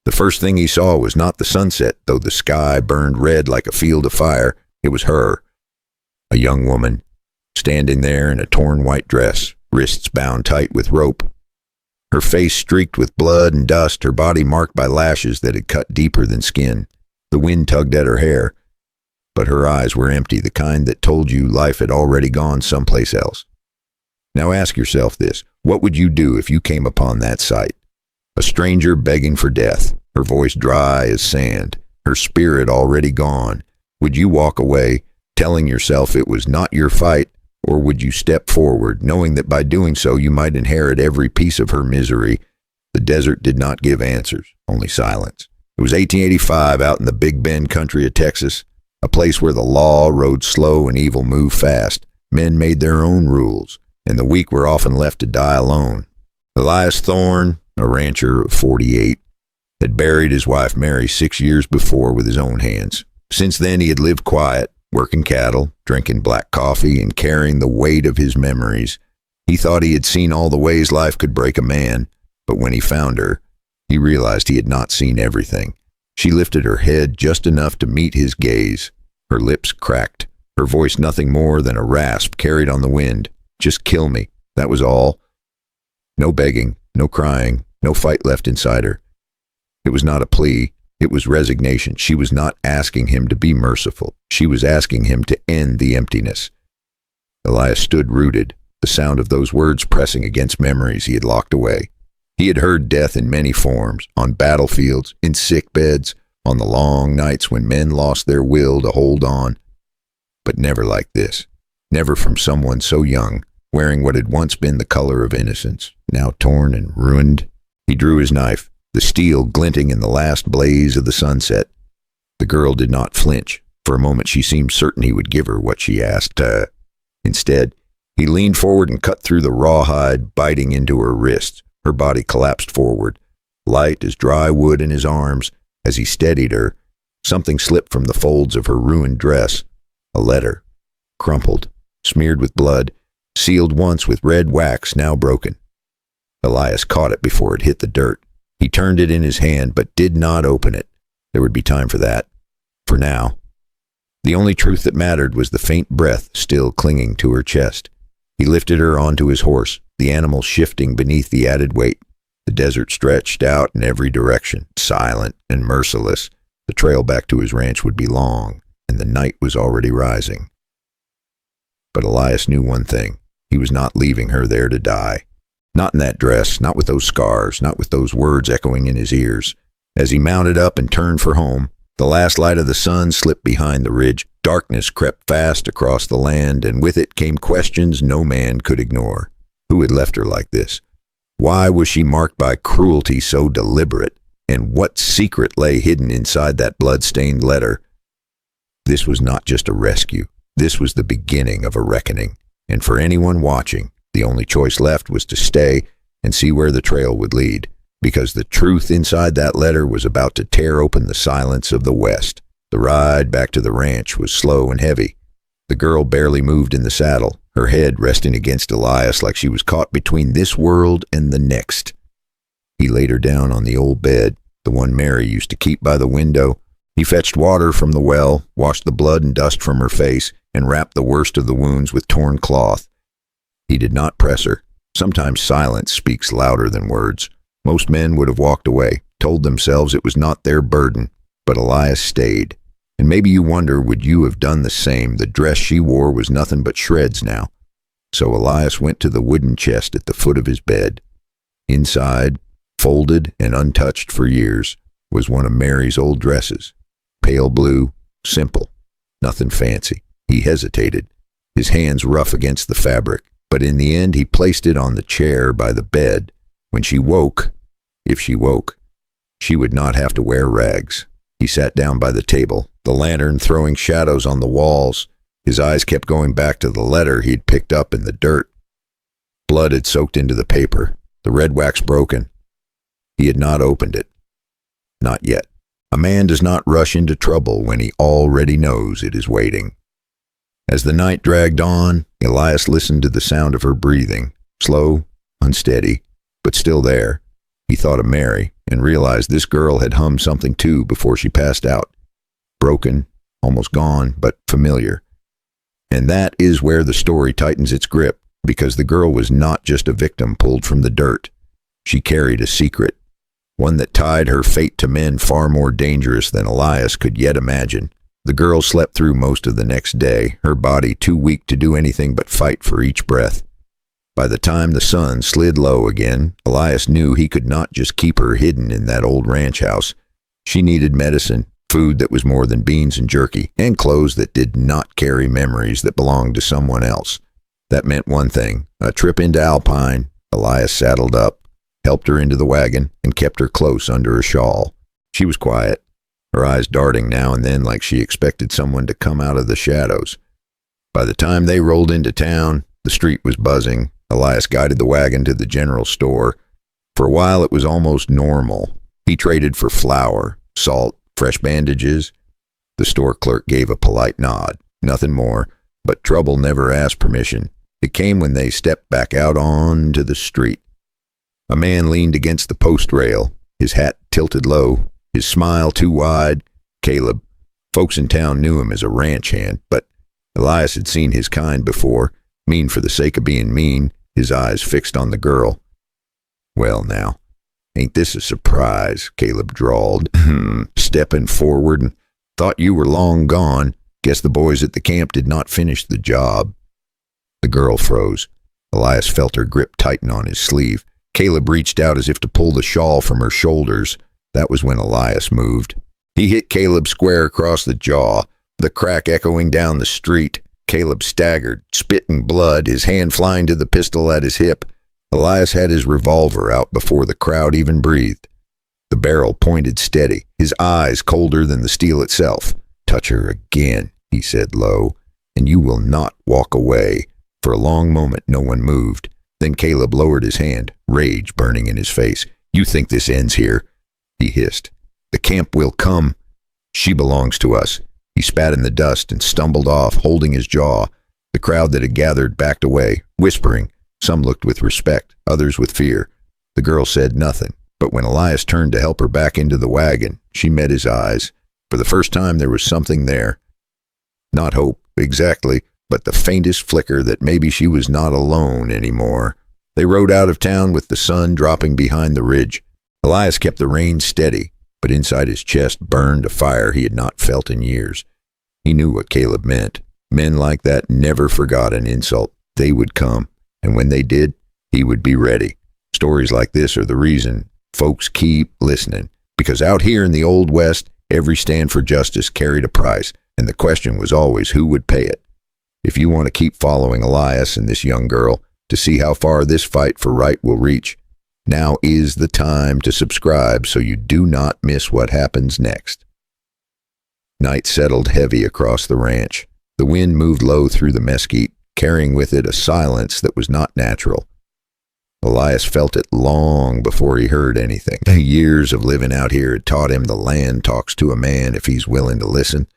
The first thing he saw was not the sunset, though the sky burned red like a field of fire. It was her, a young woman, standing there in a torn white dress, wrists bound tight with rope. Her face streaked with blood and dust, her body marked by lashes that had cut deeper than skin. The wind tugged at her hair, but her eyes were empty, the kind that told you life had already gone someplace else. Now ask yourself this: what would you do if you came upon that sight? A stranger begging for death, her voice dry as sand, her spirit already gone. Would you walk away, telling yourself it was not your fight, or would you step forward, knowing that by doing so you might inherit every piece of her misery? The desert did not give answers, only silence. It was 1885 out in the Big Bend country of Texas, a place where the law rode slow and evil moved fast. Men made their own rules, and the weak were often left to die alone. Elias Thorne, a rancher of 48, had buried his wife Mary 6 years before with his own hands. Since then he had lived quiet, working cattle, drinking black coffee, and carrying the weight of his memories. He thought he had seen all the ways life could break a man, but when he found her, he realized he had not seen everything. She lifted her head just enough to meet his gaze. Her lips cracked, her voice nothing more than a rasp carried on the wind. Just kill me, that was all. No begging, no crying, no fight left inside her. It was not a plea, it was resignation. She was not asking him to be merciful. She was asking him to end the emptiness. Elias stood rooted, the sound of those words pressing against memories he had locked away. He had heard death in many forms, on battlefields, in sick beds, on the long nights when men lost their will to hold on. But never like this. Never from someone so young, wearing what had once been the color of innocence, now torn and ruined. He drew his knife, the steel glinting in the last blaze of the sunset. The girl did not flinch. For a moment she seemed certain he would give her what she asked. Instead, he leaned forward and cut through the rawhide, biting into her wrists. Her body collapsed forward, light as dry wood in his arms. As he steadied her, something slipped from the folds of her ruined dress. A letter, crumpled, smeared with blood, sealed once with red wax, now broken. Elias caught it before it hit the dirt. He turned it in his hand, but did not open it. There would be time for that. For now. The only truth that mattered was the faint breath still clinging to her chest. He lifted her onto his horse, the animal shifting beneath the added weight. The desert stretched out in every direction, silent and merciless. The trail back to his ranch would be long, and the night was already rising. But Elias knew one thing. He was not leaving her there to die. Not in that dress, not with those scars, not with those words echoing in his ears. As he mounted up and turned for home, the last light of the sun slipped behind the ridge. Darkness crept fast across the land, and with it came questions no man could ignore. Who had left her like this? Why was she marked by cruelty so deliberate? And what secret lay hidden inside that blood-stained letter? This was not just a rescue. This was the beginning of a reckoning. And for anyone watching, the only choice left was to stay and see where the trail would lead, because the truth inside that letter was about to tear open the silence of the West. The ride back to the ranch was slow and heavy. The girl barely moved in the saddle, her head resting against Elias like she was caught between this world and the next. He laid her down on the old bed, the one Mary used to keep by the window. He fetched water from the well, washed the blood and dust from her face, and wrapped the worst of the wounds with torn cloth. He did not press her. Sometimes silence speaks louder than words. Most men would have walked away, told themselves it was not their burden, but Elias stayed. And maybe you wonder, would you have done the same? The dress she wore was nothing but shreds now. So Elias went to the wooden chest at the foot of his bed. Inside, folded and untouched for years, was one of Mary's old dresses. Pale blue, simple, nothing fancy. He hesitated, his hands rough against the fabric, but in the end he placed it on the chair by the bed. When she woke, if she woke, she would not have to wear rags. He sat down by the table, the lantern throwing shadows on the walls. His eyes kept going back to the letter he'd picked up in the dirt. Blood had soaked into the paper, the red wax broken. He had not opened it. Not yet. A man does not rush into trouble when he already knows it is waiting. As the night dragged on, Elias listened to the sound of her breathing, slow, unsteady, but still there. He thought of Mary and realized this girl had hummed something too before she passed out. Broken, almost gone, but familiar. And that is where the story tightens its grip, because the girl was not just a victim pulled from the dirt. She carried a secret, one that tied her fate to men far more dangerous than Elias could yet imagine. The girl slept through most of the next day, her body too weak to do anything but fight for each breath. By the time the sun slid low again, Elias knew he could not just keep her hidden in that old ranch house. She needed medicine, food that was more than beans and jerky, and clothes that did not carry memories that belonged to someone else. That meant one thing, a trip into Alpine. Elias saddled up, helped her into the wagon, and kept her close under a shawl. She was quiet, her eyes darting now and then like she expected someone to come out of the shadows. By the time they rolled into town, the street was buzzing. Elias guided the wagon to the general store. For a while it was almost normal. He traded for flour, salt, fresh bandages. The store clerk gave a polite nod. Nothing more, but trouble never asked permission. It came when they stepped back out onto the street. A man leaned against the post rail, his hat tilted low, his smile too wide. Caleb. Folks in town knew him as a ranch hand, but Elias had seen his kind before, mean for the sake of being mean, his eyes fixed on the girl. "Well now, ain't this a surprise?" Caleb drawled, stepping forward. "And thought you were long gone. Guess the boys at the camp did not finish the job." The girl froze. Elias felt her grip tighten on his sleeve. Caleb reached out as if to pull the shawl from her shoulders. That was when Elias moved. He hit Caleb square across the jaw, the crack echoing down the street. Caleb staggered, spitting blood, his hand flying to the pistol at his hip. Elias had his revolver out before the crowd even breathed. The barrel pointed steady, his eyes colder than the steel itself. "Touch her again," he said low, "and you will not walk away." For a long moment no one moved. Then Caleb lowered his hand, rage burning in his face. "You think this ends here?" he hissed. "The camp will come. She belongs to us." He spat in the dust and stumbled off, holding his jaw. The crowd that had gathered backed away, whispering. Some looked with respect, others with fear. The girl said nothing, but when Elias turned to help her back into the wagon, she met his eyes. For the first time there was something there. Not hope, exactly, but the faintest flicker that maybe she was not alone anymore. They rode out of town with the sun dropping behind the ridge. Elias kept the reins steady, but inside his chest burned a fire he had not felt in years. He knew what Caleb meant. Men like that never forgot an insult. They would come, and when they did, he would be ready. Stories like this are the reason folks keep listening, because out here in the Old West, every stand for justice carried a price, and the question was always who would pay it. If you want to keep following Elias and this young girl to see how far this fight for right will reach, now is the time to subscribe so you do not miss what happens next. Night settled heavy across the ranch. The wind moved low through the mesquite, carrying with it a silence that was not natural. Elias felt it long before he heard anything. Years of living out here had taught him the land talks to a man if he's willing to listen.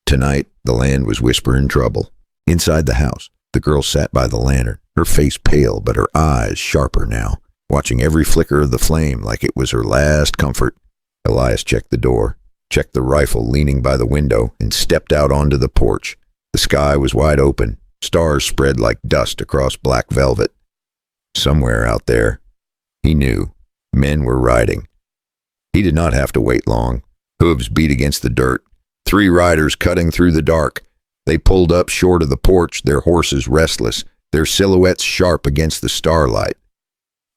Tonight, the land was whispering trouble. Inside the house, the girl sat by the lantern, her face pale but her eyes sharper now, watching every flicker of the flame like it was her last comfort. Elias checked the door, checked the rifle leaning by the window, and stepped out onto the porch. The sky was wide open, stars spread like dust across black velvet. Somewhere out there, he knew, men were riding. He did not have to wait long. Hooves beat against the dirt. 3 riders cutting through the dark. They pulled up short of the porch, their horses restless, their silhouettes sharp against the starlight.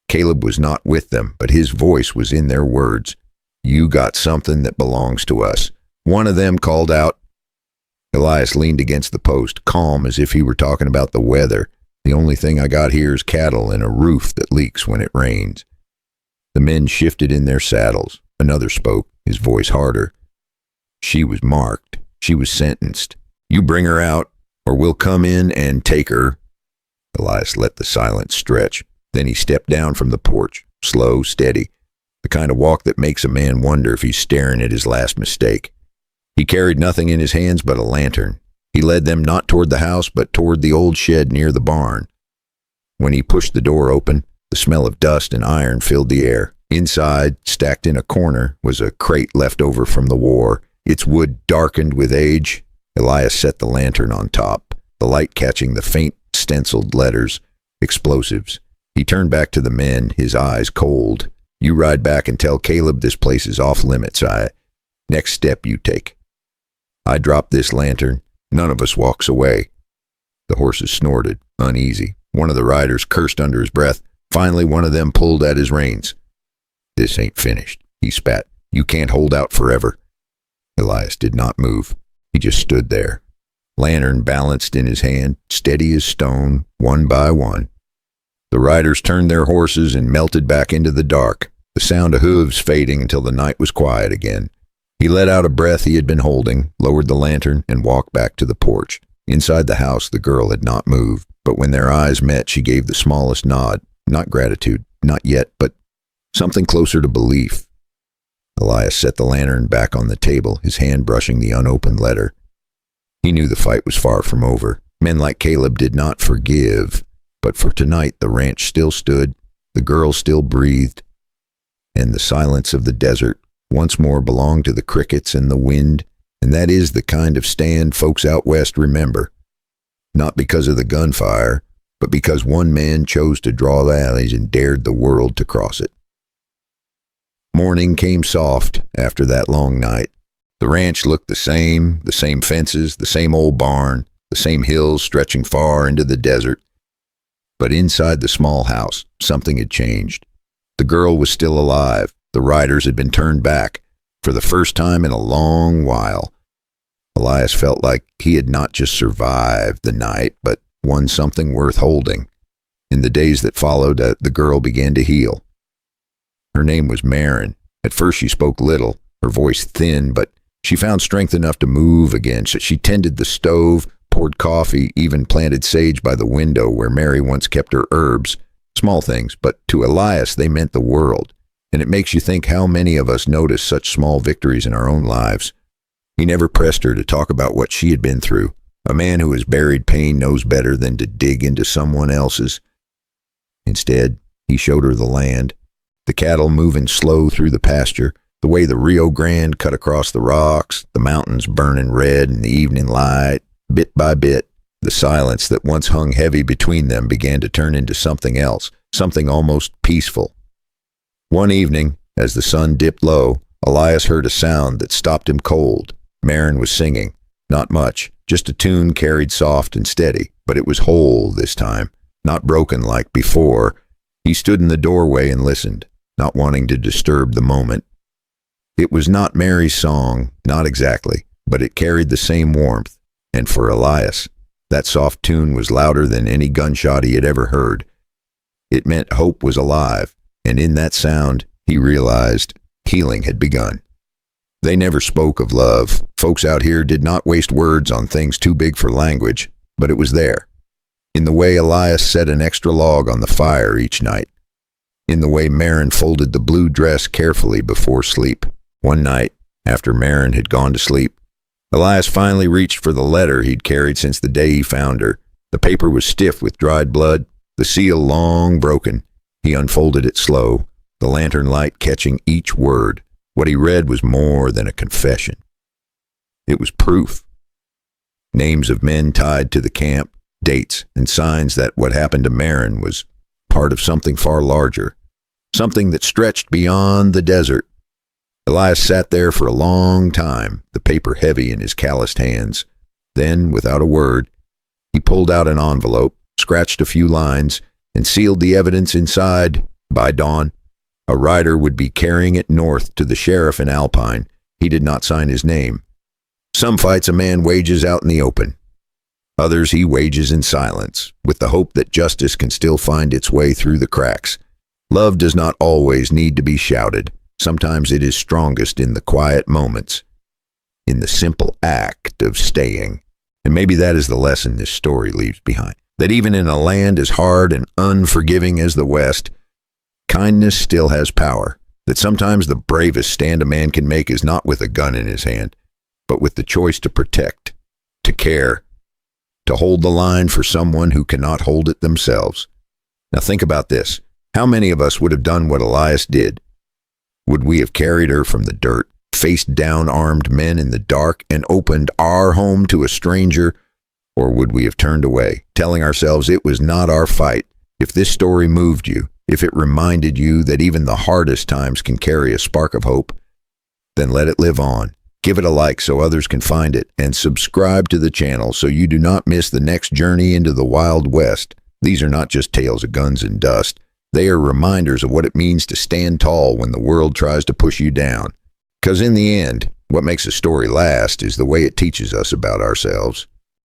Caleb was not with them, but his voice was in their words. "You got something that belongs to us." One of them called out. Elias leaned against the post, calm as if he were talking about the weather. "The only thing I got here is cattle and a roof that leaks when it rains." The men shifted in their saddles. Another spoke, his voice harder. "She was marked. She was sentenced. You bring her out, or we'll come in and take her." Elias let the silence stretch. Then he stepped down from the porch, slow, steady, the kind of walk that makes a man wonder if he's staring at his last mistake. He carried nothing in his hands but a lantern. He led them not toward the house, but toward the old shed near the barn. When he pushed the door open, the smell of dust and iron filled the air. Inside, stacked in a corner, was a crate left over from the war, its wood darkened with age. Elias set the lantern on top, the light catching the faint stenciled letters, explosives. He turned back to the men, his eyes cold. "You ride back and tell Caleb this place is off limits. Next step you take." I drop this lantern. None of us walks away. The horses snorted, uneasy. One of the riders cursed under his breath. Finally, one of them pulled at his reins. "This ain't finished," he spat. "You can't hold out forever." Elias did not move. He just stood there, lantern balanced in his hand, steady as stone, one by one. The riders turned their horses and melted back into the dark, the sound of hooves fading until the night was quiet again. He let out a breath he had been holding, lowered the lantern, and walked back to the porch. Inside the house, the girl had not moved, but when their eyes met, she gave the smallest nod. Not gratitude, not yet, but something closer to belief. Elias set the lantern back on the table, his hand brushing the unopened letter. He knew the fight was far from over. Men like Caleb did not forgive, but for tonight the ranch still stood, the girl still breathed, and the silence of the desert once more belonged to the crickets and the wind, and that is the kind of stand folks out west remember. Not because of the gunfire, but because one man chose to draw the alleys and dared the world to cross it. Morning came soft after that long night. The ranch looked the same fences, the same old barn, the same hills stretching far into the desert. But inside the small house, something had changed. The girl was still alive. The riders had been turned back, for the first time in a long while. Elias felt like he had not just survived the night, but won something worth holding. In the days that followed, the girl began to heal. Her name was Marin. At first she spoke little, her voice thin, but she found strength enough to move again. She tended the stove, poured coffee, even planted sage by the window where Mary once kept her herbs. Small things, but to Elias they meant the world. And it makes you think how many of us notice such small victories in our own lives. He never pressed her to talk about what she had been through. A man who has buried pain knows better than to dig into someone else's. Instead, he showed her the land, the cattle moving slow through the pasture, the way the Rio Grande cut across the rocks, the mountains burning red in the evening light. Bit by bit, the silence that once hung heavy between them began to turn into something else, something almost peaceful. One evening, as the sun dipped low, Elias heard a sound that stopped him cold. Marin was singing. Not much, just a tune carried soft and steady, but it was whole this time, not broken like before. He stood in the doorway and listened, not wanting to disturb the moment. It was not Mary's song, not exactly, but it carried the same warmth, and for Elias, that soft tune was louder than any gunshot he had ever heard. It meant hope was alive, and in that sound, he realized healing had begun. They never spoke of love. Folks out here did not waste words on things too big for language, but it was there. In the way Elias set an extra log on the fire each night. In the way Marin folded the blue dress carefully before sleep. One night, after Marin had gone to sleep, Elias finally reached for the letter he'd carried since the day he found her. The paper was stiff with dried blood, the seal long broken. He unfolded it slow, the lantern light catching each word. What he read was more than a confession. It was proof. Names of men tied to the camp, dates, and signs that what happened to Marin was part of something far larger, something that stretched beyond the desert. Elias sat there for a long time, the paper heavy in his calloused hands. Then, without a word, he pulled out an envelope, scratched a few lines, and sealed the evidence inside. By dawn, a rider would be carrying it north to the sheriff in Alpine. He did not sign his name. Some fights a man wages out in the open. Others he wages in silence, with the hope that justice can still find its way through the cracks. Love does not always need to be shouted. Sometimes it is strongest in the quiet moments, in the simple act of staying. And maybe that is the lesson this story leaves behind. That even in a land as hard and unforgiving as the West, kindness still has power. That sometimes the bravest stand a man can make is not with a gun in his hand, but with the choice to protect, to care, to hold the line for someone who cannot hold it themselves. Now think about this. How many of us would have done what Elias did? Would we have carried her from the dirt, faced down armed men in the dark, and opened our home to a stranger? Or would we have turned away, telling ourselves it was not our fight? If this story moved you, if it reminded you that even the hardest times can carry a spark of hope, then let it live on. Give it a like so others can find it, and subscribe to the channel so you do not miss the next journey into the Wild West. These are not just tales of guns and dust. They are reminders of what it means to stand tall when the world tries to push you down. Because in the end, what makes a story last is the way it teaches us about ourselves.